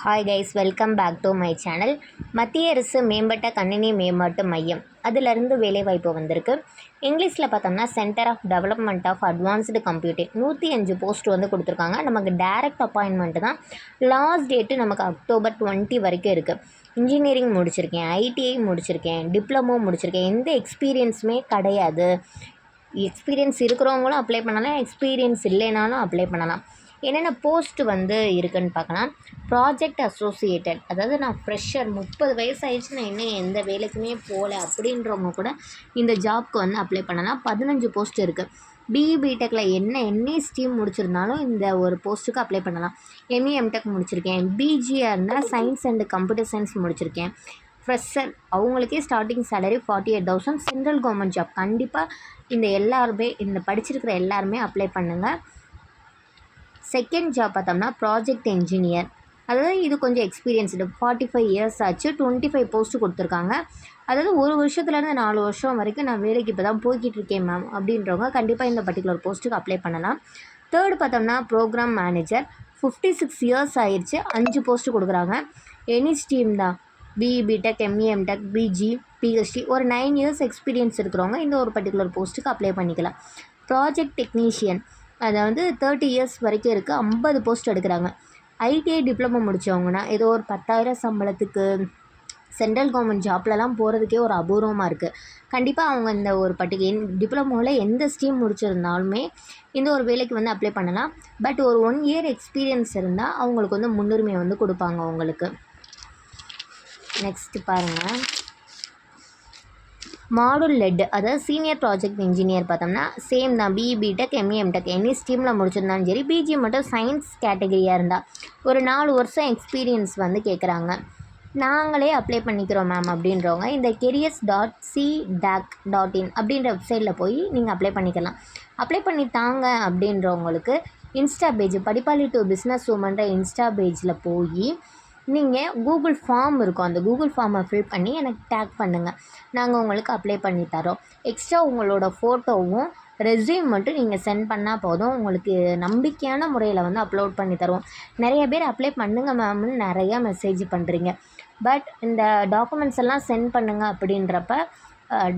Hi guys, welcome back to my channel. மத்திய அரசு மேம்பட்ட கணினி மேம்பாட்டு மையம் அதிலிருந்து வேலைவாய்ப்பு வந்திருக்கு. இங்கிலீஷில் பார்த்தோம்னா centre of development of advanced computing 105 post வந்து கொடுத்துருக்காங்க. நமக்கு டைரக்ட் அப்பாயின்மெண்ட் தான். லாஸ்ட் டேட்டு நமக்கு அக்டோபர் 20 வரைக்கும் இருக்குது. இன்ஜினியரிங் முடிச்சிருக்கேன், ஐடிஐ முடிச்சிருக்கேன், டிப்ளமோ முடிச்சிருக்கேன், எந்த எக்ஸ்பீரியன்ஸுமே கிடையாது. எக்ஸ்பீரியன்ஸ் இருக்கிறவங்களும் அப்ளை பண்ணலாம், எக்ஸ்பீரியன்ஸ் இல்லைனாலும் அப்ளை பண்ணலாம். என்னென்ன போஸ்ட் வந்து இருக்குதுன்னு பார்க்கலாம். ப்ராஜெக்ட் அசோசியேட்டட், அதாவது நான் ஃப்ரெஷர் 30 வயசு ஆயிடுச்சு, நான் இன்னும் எந்த வேலைக்குமே போகல அப்படின்றவங்க கூட இந்த ஜாப்க்கு வந்து அப்ளை பண்ணலாம். 15 போஸ்ட் இருக்குது. பிடெக்கில் என்ன ஸ்ட்ரீம் முடிச்சிருந்தாலும் இந்த ஒரு போஸ்ட்டுக்கு அப்ளை பண்ணலாம். எம்இ எம்டெக் முடிச்சிருக்கேன், பிஜியாக இருந்தால் சயின்ஸ் அண்டு கம்ப்யூட்டர் சயின்ஸ் முடிச்சிருக்கேன். ஃப்ரெஷர் அவங்களுக்கே starting salary 48,000. Central government job. கண்டிப்பாக இந்த படிச்சிருக்கிற எல்லாருமே அப்ளை பண்ணுங்கள். செகண்ட் ஜாப் பார்த்தோம்னா ப்ராஜெக்ட் என்ஜினியர், அதாவது இது கொஞ்சம் எக்ஸ்பீரியன்ஸ்டு, 45 இயர்ஸ் ஆச்சு. 25 போஸ்ட்டு கொடுத்துருக்காங்க. அதாவது 1 வருஷத்துலேருந்து 4 வருஷம் வரைக்கும் நான் வேலைக்கு இப்போ தான் போய்கிட்டு இருக்கேன் மேம் அப்படின்றவங்க கண்டிப்பாக இந்த பர்டிகுலர் போஸ்ட்டுக்கு அப்ளை பண்ணலாம். தேர்டு பார்த்தோம்னா ப்ரோக்ராம் மேனேஜர், 56 இயர்ஸ் ஆயிடுச்சு. 5 போஸ்ட்டு கொடுக்குறாங்க. எனி ஸ்ட்ரீம் தான், BE BTech, ME MTech, PG, PhD, ஒரு 9 இயர்ஸ் எக்ஸ்பீரியன்ஸ் இருக்கிறவங்க இந்த ஒரு பர்டிகுலர் போஸ்ட்டுக்கு அப்ளை பண்ணிக்கலாம். ப்ராஜெக்ட் டெக்னீஷியன், அதாவது 30 இயர்ஸ் வரைக்கும் இருக்குது. 50 போஸ்ட் எடுக்கிறாங்க. ஐடிஐ டிப்ளமோ முடித்தவங்கன்னா ஏதோ ஒரு 10,000 சம்பளத்துக்கு சென்ட்ரல் கவர்மெண்ட் ஜாப்லலாம் போகிறதுக்கே ஒரு அபூர்வமாக இருக்குது. கண்டிப்பாக அவங்க இந்த ஒரு டிப்ளமோவில் எந்த ஸ்ட்ரீம் முடிச்சிருந்தாலுமே இந்த ஒரு வேலைக்கு வந்து அப்ளை பண்ணலாம். பட் ஒரு 1 இயர் எக்ஸ்பீரியன்ஸ் இருந்தால் அவங்களுக்கு வந்து முன்னுரிமை வந்து கொடுப்பாங்க அவங்களுக்கு. நெக்ஸ்ட்டு பாருங்கள், மாடுல் லெட், அதாவது சீனியர் ப்ராஜெக்ட் இன்ஜினியர் பார்த்தோம்னா சேம் தான். BE BTech, ME MTech any ஸ்ட்ரீமில் முடிச்சிருந்தாலும் சரி, பிஜி மட்டும் சயின்ஸ் கேட்டகரியாக இருந்தால் ஒரு 4 வருஷம் எக்ஸ்பீரியன்ஸ் வந்து கேட்குறாங்க. நாங்களே அப்ளை பண்ணிக்கிறோம் மேம் அப்படின்றவங்க இந்த careers.cdac.in அப்படின்ற வெப்சைட்டில் போய் நீங்கள் அப்ளை பண்ணிக்கலாம். அப்ளை பண்ணி தாங்க அப்படின்றவங்களுக்கு இன்ஸ்டா பேஜ், படிப்பாளி டு பிஸ்னஸ் உமன்ற இன்ஸ்டா பேஜில் போய் நீங்கள் கூகுள் ஃபார்ம் இருக்கும், அந்த கூகுள் ஃபார்மை ஃபில் பண்ணி எனக்கு டேக் பண்ணுங்கள். நாங்கள் உங்களுக்கு அப்ளை பண்ணி தரோம். எக்ஸ்ட்ரா உங்களோட ஃபோட்டோவும் ரெஸ்யூம் மட்டும் நீங்கள் சென்ட் பண்ணால் போதும். உங்களுக்கு நம்பிக்கையான முறையில் வந்து அப்லோட் பண்ணி தருவோம். நிறைய பேர் அப்ளை பண்ணுங்க மேம்னு நிறையா மெசேஜ் பண்ணுறீங்க. பட் இந்த டாக்குமெண்ட்ஸ் எல்லாம் சென்ட் பண்ணுங்கள் அப்படின்றப்ப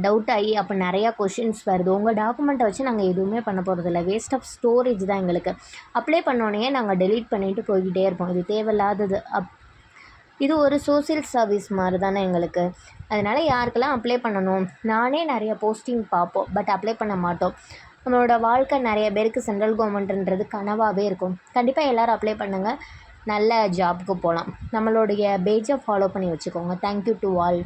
டவுட் ஆகி அப்போ நிறையா கொஷின்ஸ் வருது. உங்கள் டாக்குமெண்ட்டை வச்சு நாங்கள் எதுவுமே பண்ண போகிறதில்ல, வேஸ்ட் ஆஃப் ஸ்டோரேஜ் தான் எங்களுக்கு. அப்ளை பண்ணோடனே நாங்கள் டெலீட் பண்ணிவிட்டு போய்கிட்டே இருப்போம். இது தேவையில்லாதது. இது ஒரு சோசியல் சர்வீஸ் மாதிரி தானே எங்களுக்கு. அதனால் யாருக்கெல்லாம் அப்ளை பண்ணணும், நானே நிறைய போஸ்டிங் பார்ப்போம், பட் அப்ளை பண்ண மாட்டோம். நம்மளோட வாழ்க்கை நிறைய பேருக்கு சென்ட்ரல் கவர்மெண்ட்டுன்றது கனவாகவே இருக்கும். கண்டிப்பாக எல்லோரும் அப்ளை பண்ணுங்கள், நல்ல ஜாப்க்கு போகலாம். நம்மளுடைய பேஜை ஃபாலோ பண்ணி வச்சுக்கோங்க. Thank you to all.